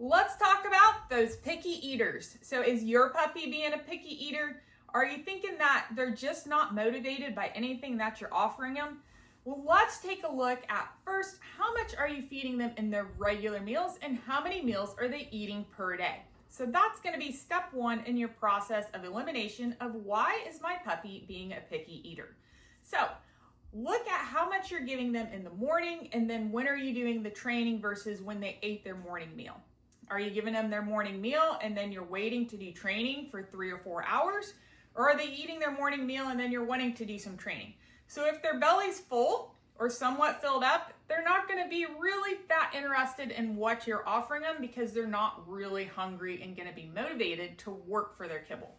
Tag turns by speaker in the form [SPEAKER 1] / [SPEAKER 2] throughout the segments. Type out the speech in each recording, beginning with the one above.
[SPEAKER 1] Let's talk about those picky eaters. So is your puppy being a picky eater? Are you thinking that they're just not motivated by anything that you're offering them? Well, let's take a look at first, how much are you feeding them in their regular meals and how many meals are they eating per day? So that's going to be step one in your process of elimination of why is my puppy being a picky eater. So look at how much you're giving them in the morning, and then when are you doing the training versus when they ate their morning meal. Are you giving them their morning meal and then you're waiting to do training for 3 or 4 hours? Or are they eating their morning meal and then you're wanting to do some training? So if their belly's full or somewhat filled up, they're not going to be really that interested in what you're offering them because they're not really hungry and going to be motivated to work for their kibble.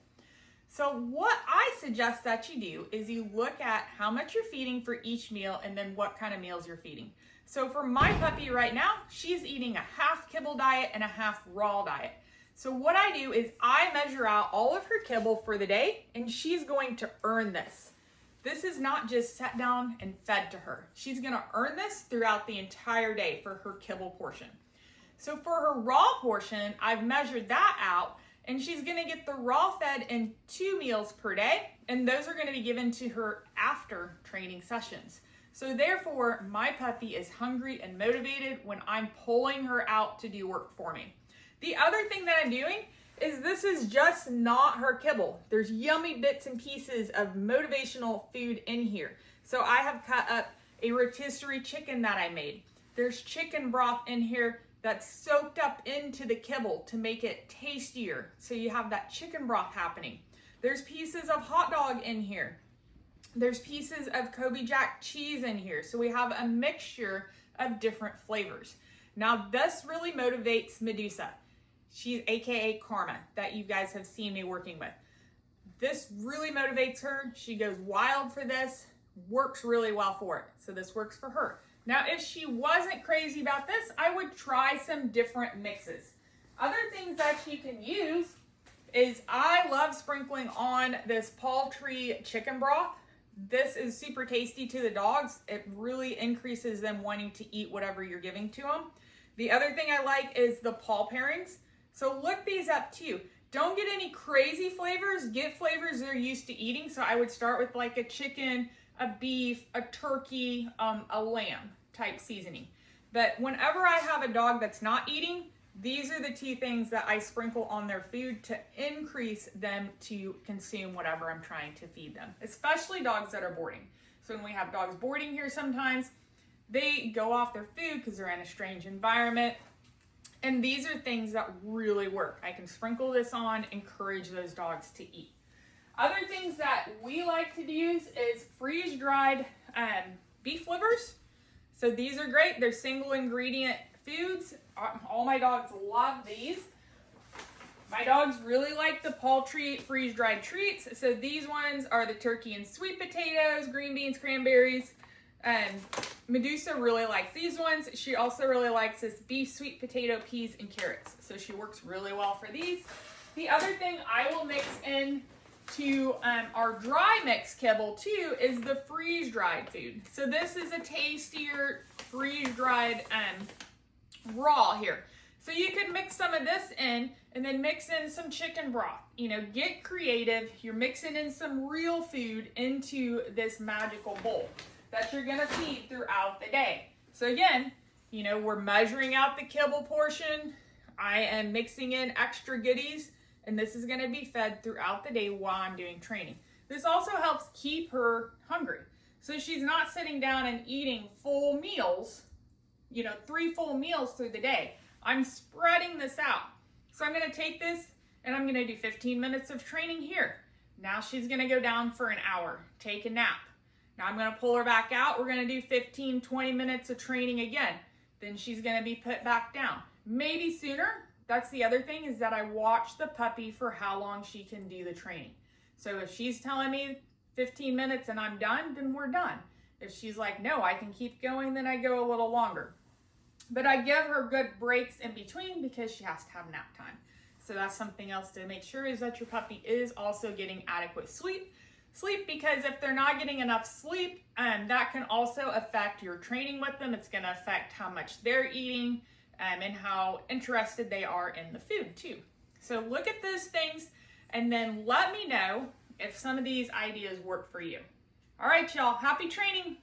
[SPEAKER 1] So what I suggest that you do is you look at how much you're feeding for each meal and then what kind of meals you're feeding. So for my puppy right now, she's eating a half kibble diet and a half raw diet. So what I do is I measure out all of her kibble for the day, and she's going to earn this. This is not just set down and fed to her. She's going to earn this throughout the entire day for her kibble portion. So for her raw portion, I've measured that out, and she's going to get the raw fed in 2 meals per day, and those are going to be given to her after training sessions. So therefore, my puppy is hungry and motivated when I'm pulling her out to do work for me. The other thing that I'm doing is this is just not her kibble. There's yummy bits and pieces of motivational food in here. So I have cut up a rotisserie chicken that I made. There's chicken broth in here that's soaked up into the kibble to make it tastier. So you have that chicken broth happening. There's pieces of hot dog in here. There's pieces of Kobe Jack cheese in here. So we have a mixture of different flavors. Now this really motivates Medusa. She's AKA Karma that you guys have seen me working with. This really motivates her. She goes wild for this, works really well for it. So this works for her. Now, if she wasn't crazy about this, I would try some different mixes. Other things that you can use is I love sprinkling on this Pawtree chicken broth. This is super tasty to the dogs. It really increases them wanting to eat whatever you're giving to them. The other thing I like is the paw pairings. So look these up too. Don't get any crazy flavors. Get flavors they're used to eating. So I would start with like a chicken, a beef, a turkey, a lamb type seasoning. But whenever I have a dog that's not eating, these are the 2 things that I sprinkle on their food to increase them to consume whatever I'm trying to feed them, especially dogs that are boarding. So when we have dogs boarding here sometimes, they go off their food because they're in a strange environment. And these are things that really work. I can sprinkle this on, encourage those dogs to eat. Other things that we like to use is freeze-dried beef livers. So these are great. They're single ingredient foods. All my dogs love these. My dogs really like the Pawtree freeze-dried treats. So these ones are the turkey and sweet potatoes, green beans, cranberries. And Medusa really likes these ones. She also really likes this beef, sweet potato, peas, and carrots. So she works really well for these. The other thing I will mix in to our dry mix kibble too is the freeze-dried food. So this is a tastier freeze-dried raw here. So you could mix some of this in and then mix in some chicken broth. You know, get creative. You're mixing in some real food into this magical bowl that you're gonna feed throughout the day. So again, you know, we're measuring out the kibble portion. I am mixing in extra goodies, and this is gonna be fed throughout the day while I'm doing training. This also helps keep her hungry. So she's not sitting down and eating full meals, you know, 3 full meals through the day. I'm spreading this out. So I'm gonna take this and I'm gonna do 15 minutes of training here. Now she's gonna go down for an hour, take a nap. Now I'm gonna pull her back out. We're gonna do 15, 20 minutes of training again. Then she's gonna be put back down. Maybe sooner. That's the other thing, is that I watch the puppy for how long she can do the training. So if she's telling me 15 minutes and I'm done, then we're done. If she's like, no, I can keep going, then I go a little longer. But I give her good breaks in between because she has to have nap time. So that's something else to make sure, is that your puppy is also getting adequate sleep, because if they're not getting enough sleep, that can also affect your training with them. It's going to affect how much they're eating, and how interested they are in the food too. So look at those things and then let me know if some of these ideas work for you. All right, y'all, happy training.